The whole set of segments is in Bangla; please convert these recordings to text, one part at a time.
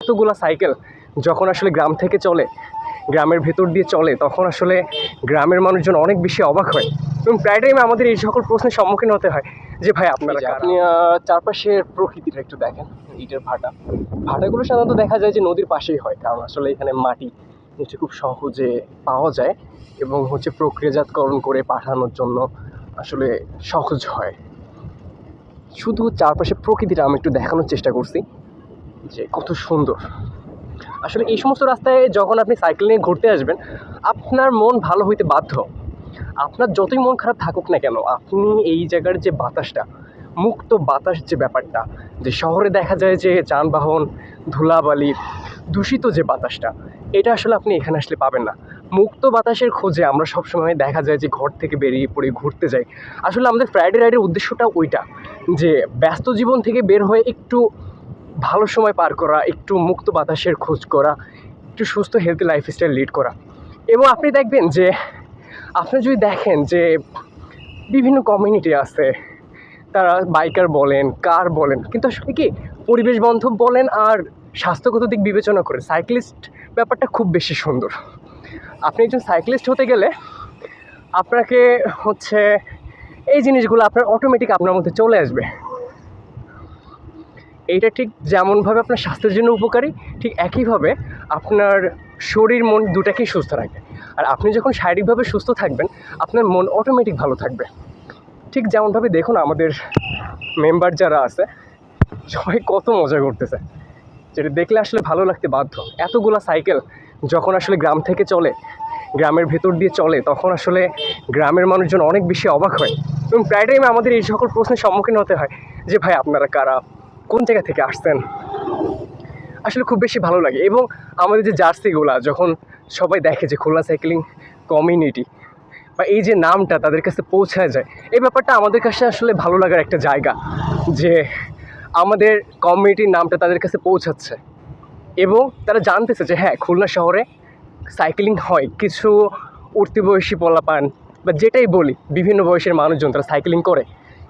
এতগুলো সাইকেল যখন আসলে গ্রাম থেকে চলে, গ্রামের ভেতর দিয়ে চলে, তখন আসলে গ্রামের মানুষজন অনেক বেশি অবাক হয় এবং প্রায় টাইমে আমাদের এই সকল প্রশ্নের সম্মুখীন হতে হয় যে ভাই আপনারা আপনি চারপাশের প্রকৃতিটা একটু দেখেন। ইটের ভাটাগুলো সাধারণত দেখা যায় যে নদীর পাশেই হয়, কারণ আসলে এখানে মাটি নিচে খুব সহজে পাওয়া যায় এবং প্রক্রিয়াজাতকরণ করে পাঠানোর জন্য আসলে সহজ হয়। শুধু চারপাশে প্রকৃতিটা আমি একটু দেখানোর চেষ্টা করছি যে কত সুন্দর। আসলে এই সমস্ত রাস্তায় যখন আপনি সাইকেল নিয়ে ঘুরতে আসবেন, আপনার মন ভালো হইতে বাধ্য। আপনার যতই মন খারাপ থাকুক না কেন, আপনি এই জায়গার যে বাতাসটা, মুক্ত বাতাস যে ব্যাপারটা, যে শহরে দেখা যায় যে যানবাহন, ধুলাবালি, দূষিত যে বাতাসটা, এটা আসলে আপনি এখানে আসলে পাবেন না। মুক্ত বাতাসের খোঁজে আমরা সবসময় দেখা যায় যে ঘর থেকে বেরিয়ে পড়ে ঘুরতে যাই। আসলে আমাদের ফ্রাইডে রাইডের উদ্দেশ্যটা ওইটা, যে ব্যস্ত জীবন থেকে বের হয়ে একটু ভালো সময় পার করা, একটু মুক্ত বাতাসের খোঁজ করা, একটু সুস্থ হেলদি লাইফস্টাইল লিড করা। এবং আপনি দেখবেন যে আপনি যদি দেখেন যে বিভিন্ন কমিউনিটি আছে, তারা বাইকার বলেন, কার বলেন, কিন্তু আসলে কি পরিবেশ বান্ধব বলেন আর স্বাস্থ্যগত দিক বিবেচনা করে সাইক্লিস্ট ব্যাপারটা খুব বেশি সুন্দর। আপনি একজন সাইক্লিস্ট হতে গেলে আপনাকে এই জিনিসগুলো আপনার অটোমেটিক আপনার মধ্যে চলে আসবে। এইটা ঠিক যেমনভাবে আপনার স্বাস্থ্যের জন্য উপকারী, ঠিক একইভাবে আপনার শরীর মন দুটাকেই সুস্থ রাখবে। আর আপনি যখন শারীরিকভাবে সুস্থ থাকবেন, আপনার মন অটোমেটিক ভালো থাকবে। ঠিক যেমনভাবে দেখুন আমাদের মেম্বার যারা আছে সবাই কত মজা করতেছে, যেটা দেখলে আসলে ভালো লাগতে বাধ্য। এতগুলো সাইকেল যখন আসলে গ্রাম থেকে চলে, গ্রামের ভেতর দিয়ে চলে, তখন আসলে গ্রামের মানুষজন অনেক বেশি অবাক হয় এবং প্রায় টাইমে আমাদের এই সকল প্রশ্নের সম্মুখীন হতে হয় যে ভাই আপনারা কারা, কোন জায়গা থেকে আসছেন। আসলে খুব বেশি ভালো লাগে। এবং আমাদের যে জার্সিগুলা যখন সবাই দেখে যে খুলনা সাইক্লিং কমিউনিটি বা এই যে নামটা তাদের কাছে পৌঁছায় যায়, এই ব্যাপারটা আমাদের কাছে আসলে ভালো লাগার একটা জায়গা, যে আমাদের কমিউনিটির নামটা তাদের কাছে পৌঁছাচ্ছে এবং তারা জানতেছে যে হ্যাঁ, খুলনা শহরে সাইক্লিং হয়। কিছু উঠতি বয়সী পোলাপান বা যেটাই বলি, বিভিন্ন বয়সের মানুষজন তারা সাইক্লিং করে,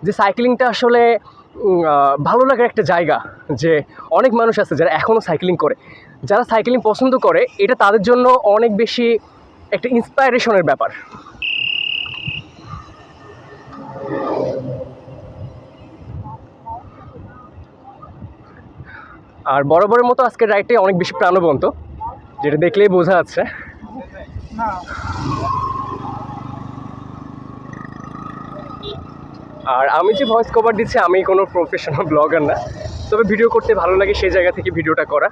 যে সাইক্লিংটা আসলে ভালো লাগার একটা জায়গা। যে অনেক মানুষ আছে যারা এখনও সাইক্লিং করে, যারা সাইক্লিং পছন্দ করে, এটা তাদের জন্য অনেক বেশি একটা ইন্সপায়ারেশনের ব্যাপার। আর বরাবরের মতো আজকের রাইডটাই অনেক বেশি প্রাণবন্ত, যেটা দেখলেই বোঝা যাচ্ছে। আর আমি যে ভয়েস কভার দিচ্ছি, আমি কোনো প্রফেশনাল ব্লগার না, তবে ভিডিও করতে ভালো লাগে সেই জায়গা থেকে ভিডিওটা করা।